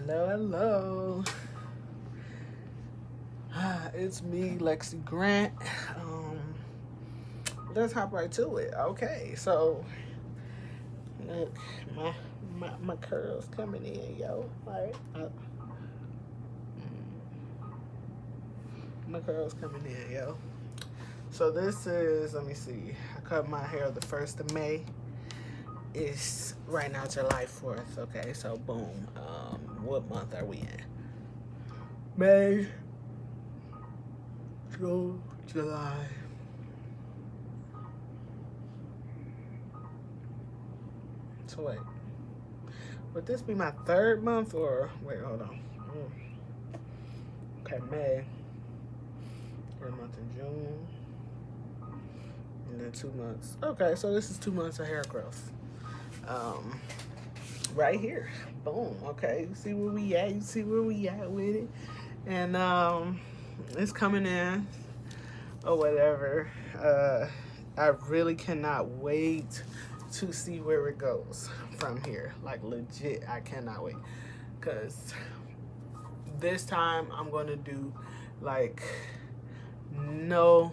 Hello, hello. It's me, Lexi Grant. Um, let's hop right to it. Okay, so look, my curls coming in, yo. All right, my curls coming in, yo. So this is, let me see. I cut my hair the 1st of May. It's right now July 4th. Okay, so boom. What month are we in? May, June, July. So wait, would this be my 3rd month or wait? Hold on. Okay, May. 3rd month in June, and then 2 months. Okay, so this is 2 months of hair growth. Um, right here. Boom. Okay, you see where we at? You see where we at with it? And it's coming in or whatever. I really cannot wait to see where it goes from here. Like legit, I cannot wait. Cause this time I'm gonna do like no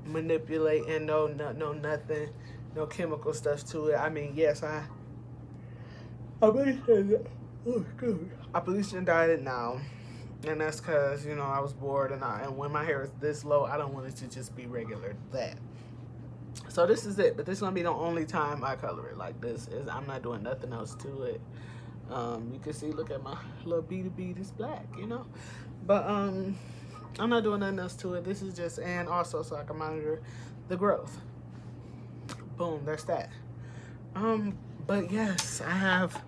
manipulating, no nothing, no chemical stuff to it. I mean, yes, I bleached and dyed it now, and that's because I was bored, and when my hair is this low, I don't want it to just be regular that. So this is it, but this is gonna be the only time I color it like this. Is I'm not doing nothing else to it. You can see, look at my little bead, it's black. But I'm not doing nothing else to it. This is just, and also so I can monitor the growth. Boom, there's that. But yes, I have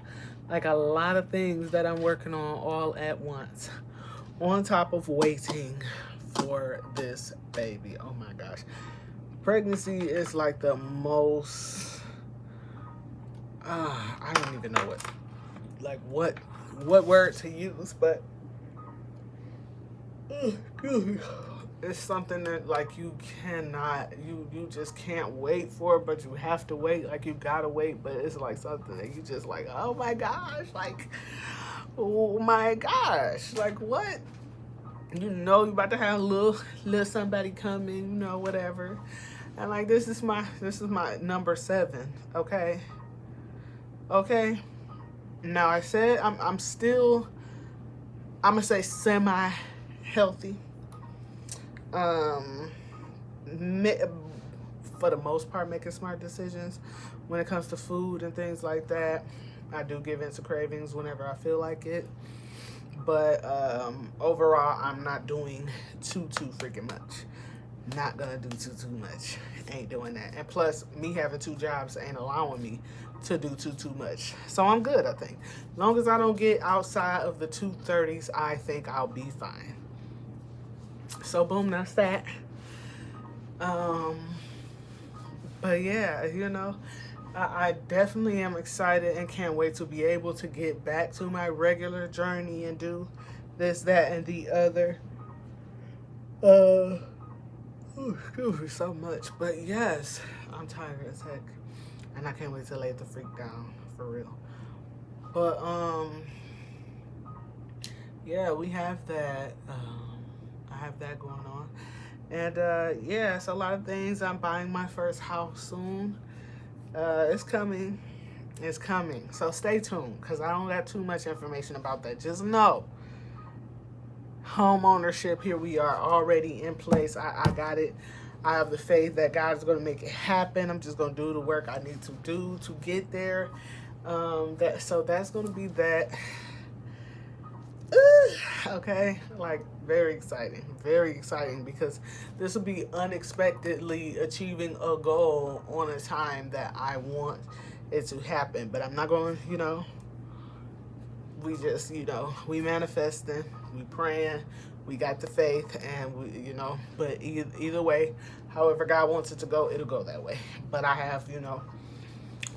like a lot of things that I'm working on all at once, on top of waiting for this baby. Oh my gosh. Pregnancy is like the most, I don't even know what word to use, but it's something that like you cannot, you just can't wait for, but you have to wait. Like you gotta wait, but it's like something that you just like, oh my gosh, like, oh my gosh, like what? You about to have a little somebody coming, whatever. And like this is my number 7. Okay. Now I said I'm still, I'm gonna say semi healthy. Um, for the most part, making smart decisions when it comes to food and things like that. I do give in to cravings whenever I feel like it, but overall, I'm not doing too freaking much. Not gonna do too much. Ain't doing that. And plus, me having 2 jobs ain't allowing me to do too much. So I'm good, I think. As long as I don't get outside of the 230s, I think I'll be fine. So boom, that's that. But yeah, I definitely am excited and can't wait to be able to get back to my regular journey and do this, that, and the other. Excuse me so much. But yes, I'm tired as heck. And I can't wait to lay the freak down, for real. But, yeah, we have that. I have that going on. And, yeah, it's a lot of things. I'm buying my first house soon. It's coming. It's coming. So stay tuned, because I don't got too much information about that. Just know, home ownership, here we are already in place. I got it. I have the faith that God is going to make it happen. I'm just going to do the work I need to do to get there. So that's going to be that. Okay, like very exciting because this will be unexpectedly achieving a goal on a time that I want it to happen. But I'm not going, we just, we manifesting, we praying, we got the faith, and but either way, however God wants it to go, it'll go that way. But I have,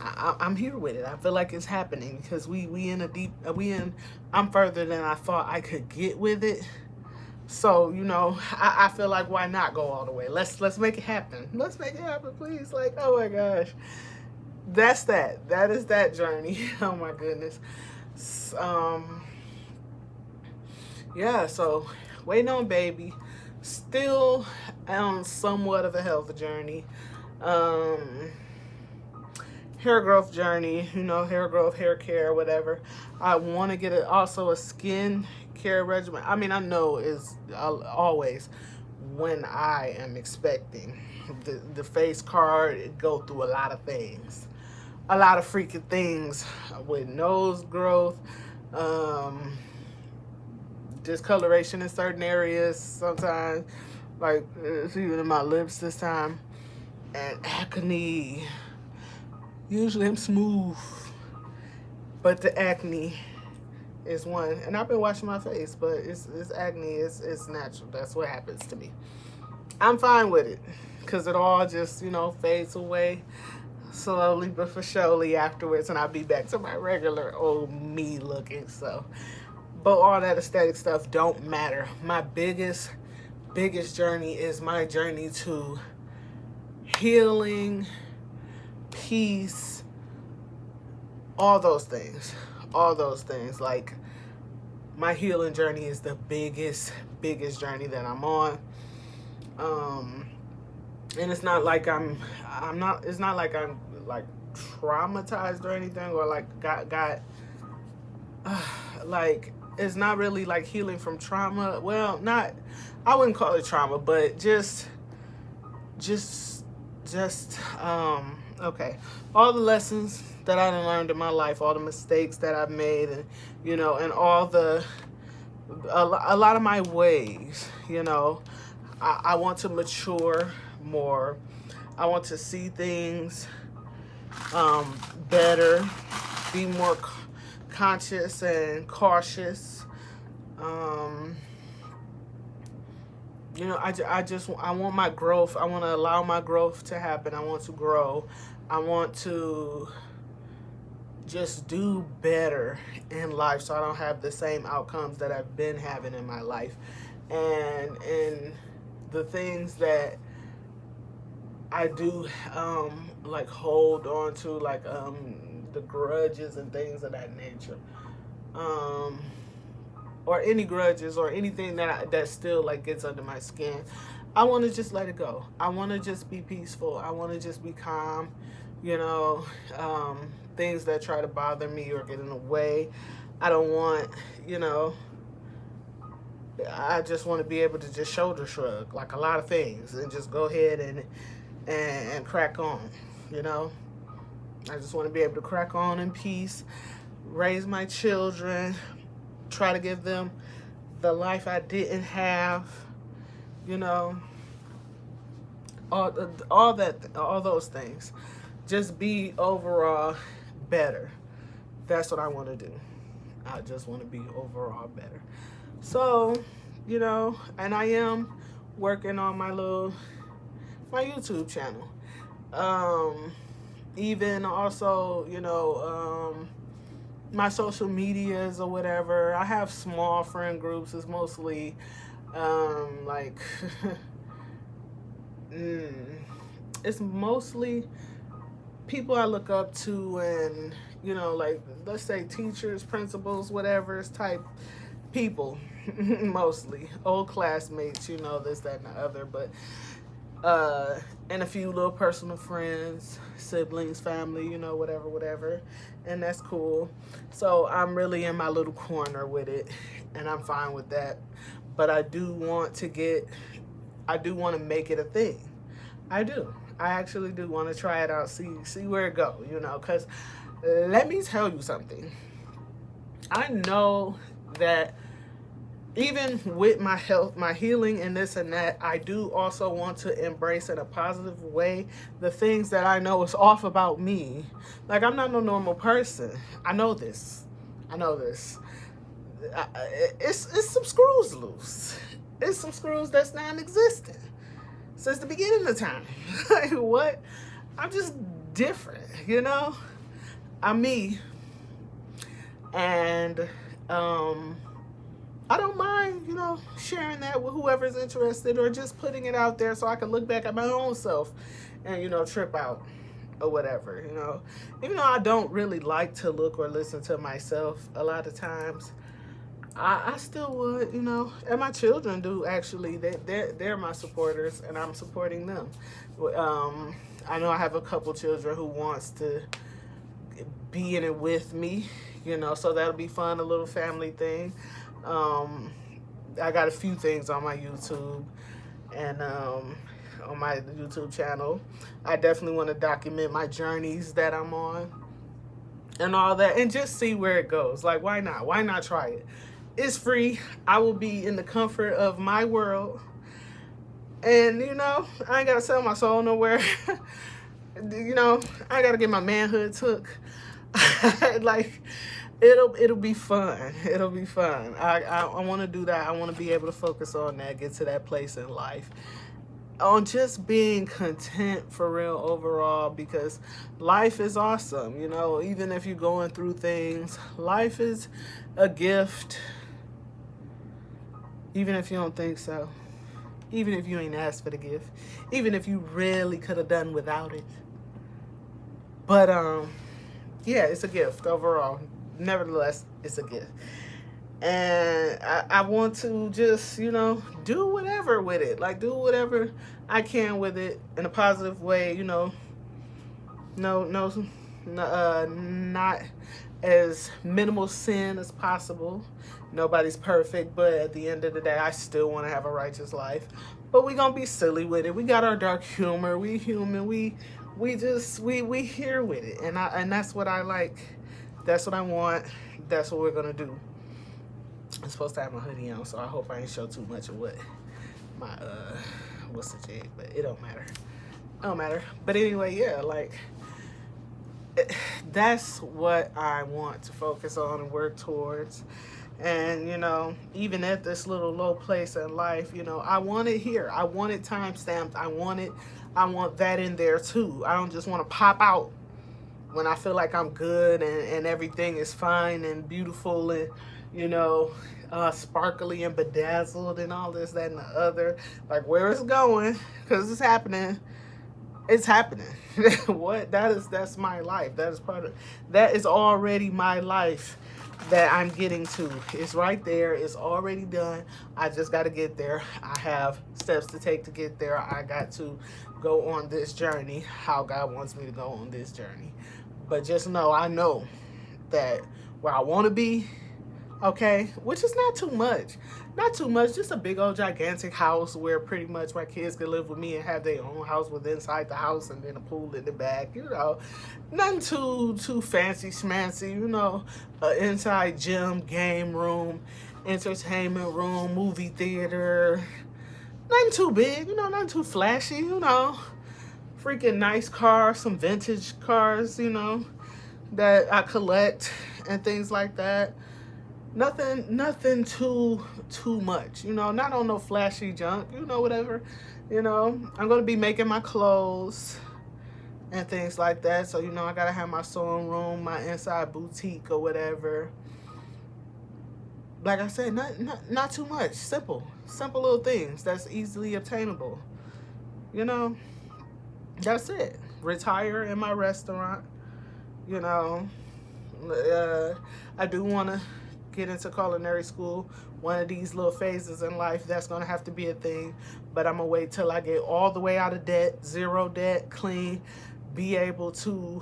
I'm here with it. I feel like it's happening because I'm further than I thought I could get with it. So, I feel like why not go all the way? Let's make it happen. Let's make it happen, please. Like, oh my gosh. That is that journey. Oh my goodness. yeah, so waiting on baby. Still on somewhat of a health journey. Um, Hair growth journey, hair growth, hair care, whatever. I want to get also a skin care regimen. I mean, I know is always when I am expecting the face card, go through a lot of things, a lot of freaking things with nose growth, um, discoloration in certain areas sometimes, like it's even in my lips this time, and acne. Usually I'm smooth, but the acne is one. And I've been washing my face, but it's acne. It's natural. That's what happens to me. I'm fine with it because it all just fades away slowly but for surely afterwards, and I'll be back to my regular old me looking. So, but all that aesthetic stuff don't matter. My biggest journey is my journey to healing, peace, all those things. Like, my healing journey is the biggest journey that I'm on. And it's not like it's not like I'm like traumatized or anything, or like got like, it's not really like healing from trauma. Well, not, I wouldn't call it trauma, but just okay, all the lessons that I learned in my life, all the mistakes that I've made, and and all a lot of my ways, I want to mature more. I want to see things better, be more conscious and cautious. I want my growth. I want to allow my growth to happen. I want to grow. I want to just do better in life so I don't have the same outcomes that I've been having in my life. And the things that I do like hold on to, like the grudges and things of that nature, or any grudges or anything that still like gets under my skin. I want to just let it go. I want to just be peaceful. I want to just be calm. Things that try to bother me or get in the way, I don't want. I just want to be able to just shoulder shrug like a lot of things and just go ahead and crack on. I just want to be able to crack on in peace, raise my children, try to give them the life I didn't have, all those things. Just be overall better. That's what I want to do. I just want to be overall better. So, and I am working on my YouTube channel. Even also, my social medias or whatever. I have small friend groups. It's mostly like it's mostly people I look up to, and like, let's say teachers, principals, whatever type people. Mostly old classmates, this, that, and the other. But and a few little personal friends, siblings, family, whatever, and that's cool. So I'm really in my little corner with it, and I'm fine with that. But I do want to make it a thing. I actually do want to try it out, see where it goes, because let me tell you something. I know that even with my health, my healing, and this and that, I do also want to embrace in a positive way the things that I know is off about me. Like, I'm not no normal person. I know this. It's some screws loose. It's some screws that's non-existent since the beginning of time. Like, what? I'm just different, I'm me. And I don't mind, sharing that with whoever's interested, or just putting it out there so I can look back at my own self and, trip out or whatever, Even though I don't really like to look or listen to myself a lot of times, I still would, you know, and my children do actually. They're my supporters, and I'm supporting them. Um, I know I have a couple children who wants to be in it with me, you know, so that'll be fun, a little family thing. Um, I got a few things on my YouTube and on my YouTube channel. I definitely want to document my journeys that I'm on and all that and just see where it goes. Like, why not? Why not try it? It's free. I will be in the comfort of my world. And, you know, I ain't got to sell my soul nowhere. You know, I got to get my manhood took. Like, it'll be fun. It'll be fun. I want to do that. I want to be able to focus on that, get to that place in life, on just being content for real overall, because life is awesome. You know, even if you're going through things, life is a gift. Even if you don't think so, even if you ain't asked for the gift, even if you really could have done without it. But yeah, it's a gift overall. Nevertheless, it's a gift. And I want to just, you know, do whatever with it. Like, do whatever I can with it in a positive way, you know. Not as minimal sin as possible. Nobody's perfect, but at the end of the day, I still want to have a righteous life. But we gonna be silly with it. We got our dark humor. We human. We here with it, and that's what I like. That's what I want. That's what we're gonna do. I'm supposed to have my hoodie on, so I hope I ain't show too much of what my what's the jig, but it don't matter. It don't matter. But anyway, yeah, like that's what I want to focus on and work towards. And, you know, even at this little low place in life, you know, I want it here. I want it time stamped. I want that in there too. I don't just want to pop out when I feel like I'm good and everything is fine and beautiful and, you know, sparkly and bedazzled and all this, that, and the other. Like, where it's going, because it's happening. It's happening. What? That's my life. That is that is already my life that I'm getting to. It's right there. It's already done. I just got to get there. I have steps to take to get there. I got to go on this journey, how God wants me to go on this journey. But just know, I know that where I want to be, okay, which is not too much. Not too much, just a big old gigantic house where pretty much my kids can live with me and have their own house with inside the house and then a pool in the back, you know. Nothing too fancy schmancy, you know. Inside gym, game room, entertainment room, movie theater. Nothing too big, you know, nothing too flashy, you know. Freaking nice cars, some vintage cars, you know, that I collect and things like that. Nothing too much, you know, not on no flashy junk, you know, whatever, you know. I'm going to be making my clothes and things like that. So, you know, I got to have my sewing room, my inside boutique or whatever. Like I said, not too much. Simple little things that's easily obtainable, you know. That's it. Retire in my restaurant, you know. I do want to get into culinary school. One of these little phases in life, that's going to have to be a thing. But I'm going to wait till I get all the way out of debt, zero debt, clean, be able to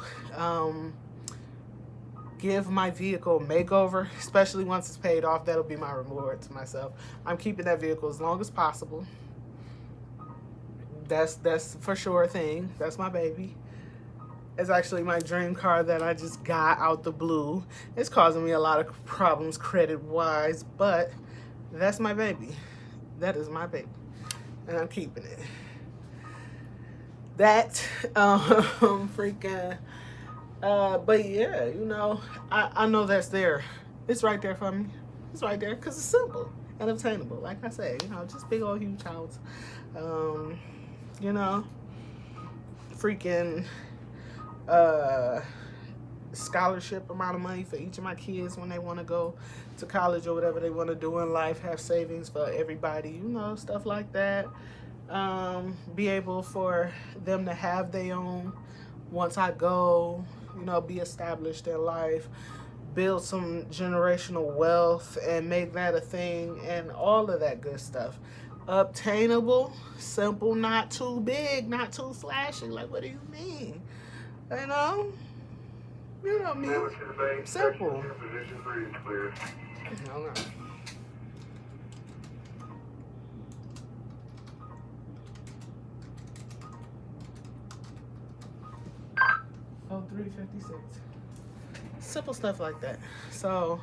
give my vehicle a makeover, especially once it's paid off. That'll be my reward to myself. I'm keeping that vehicle as long as possible. That's for sure a thing. That's my baby. It's actually my dream car that I just got out the blue. It's causing me a lot of problems credit-wise, but that's my baby. That is my baby, and I'm keeping it. That, freaking, but yeah, you know, I know that's there. It's right there for me. It's right there because it's simple and obtainable. Like I said, you know, just big old huge house. You know, freaking scholarship amount of money for each of my kids when they want to go to college or whatever they want to do in life, have savings for everybody, you know, stuff like that. Be able for them to have their own once I go, you know, be established in life, build some generational wealth and make that a thing and all of that good stuff. Obtainable, simple, not too big, not too flashy. Like, what do you mean? You know? You know me. Simple. No. Oh, 356. Simple stuff like that. So,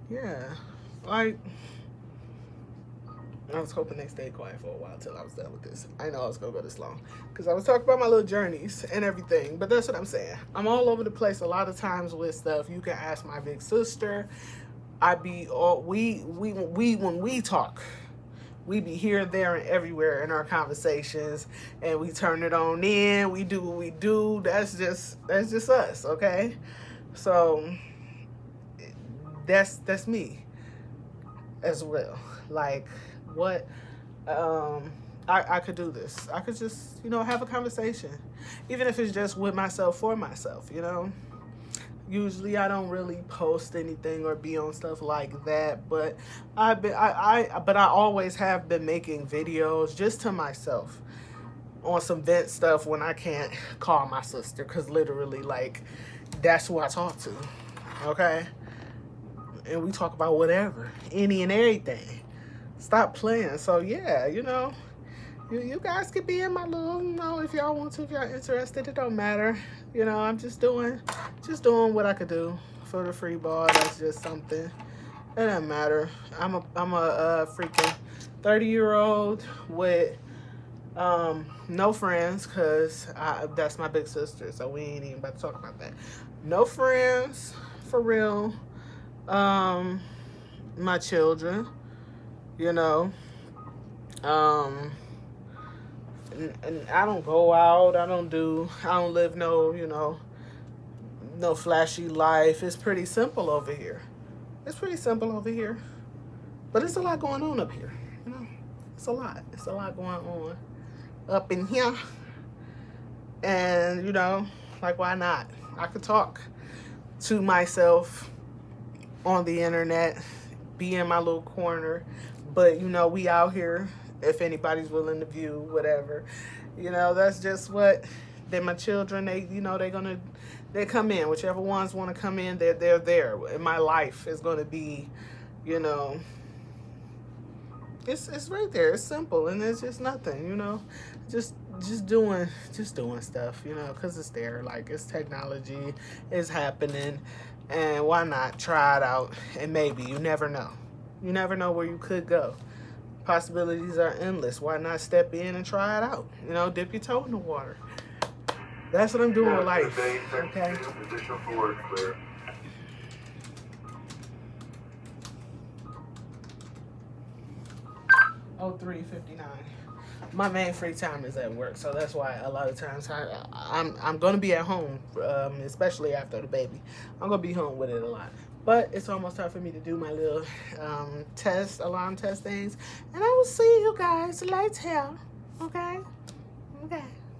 yeah, like, I was hoping they stayed quiet for a while till I was done with this. I know I was gonna go this long because I was talking about my little journeys and everything, but that's what I'm saying. I'm all over the place a lot of times with stuff. You can ask my big sister. When we talk, we be here, there, and everywhere in our conversations, and we turn it on in. We do what we do. That's just us, okay? So that's me as well. Like, what? I could do this. I could just, have a conversation, even if it's just with myself, for myself. Usually I don't really post anything or be on stuff like that, but I always have been making videos just to myself on some vent stuff when I can't call my sister, because literally, like, that's who I talk to, okay? And we talk about whatever, any and everything. Stop playing. So yeah, you guys could be in my little, if y'all want to, if y'all interested, it don't matter. I'm just doing what I could do for the free ball. That's just something. It doesn't matter. I'm a freaking 30-year-old with no friends, because that's my big sister, so we ain't even about to talk about that. No friends, for real. My children, and I don't go out. I don't live no flashy life. It's pretty simple over here. But it's a lot going on up here. It's a lot going on up in here. And, like, why not? I could talk to myself on the internet, be in my little corner, but we out here if anybody's willing to view whatever. That's just what my children, they come in, whichever ones want to come in, they're there. And my life is going to be, it's right there. It's simple, and it's just nothing, just doing stuff, because it's there. Like, it's technology, it's happening. And why not try it out? And maybe, you never know. You never know where you could go. Possibilities are endless. Why not step in and try it out? Dip your toe in the water. That's what I'm doing with life. Okay? Oh, 3:59. My main free time is at work, so that's why a lot of times I'm gonna be at home, especially after the baby. I'm gonna be home with it a lot. But it's almost time for me to do my little alarm test things, and I will see you guys later. Okay?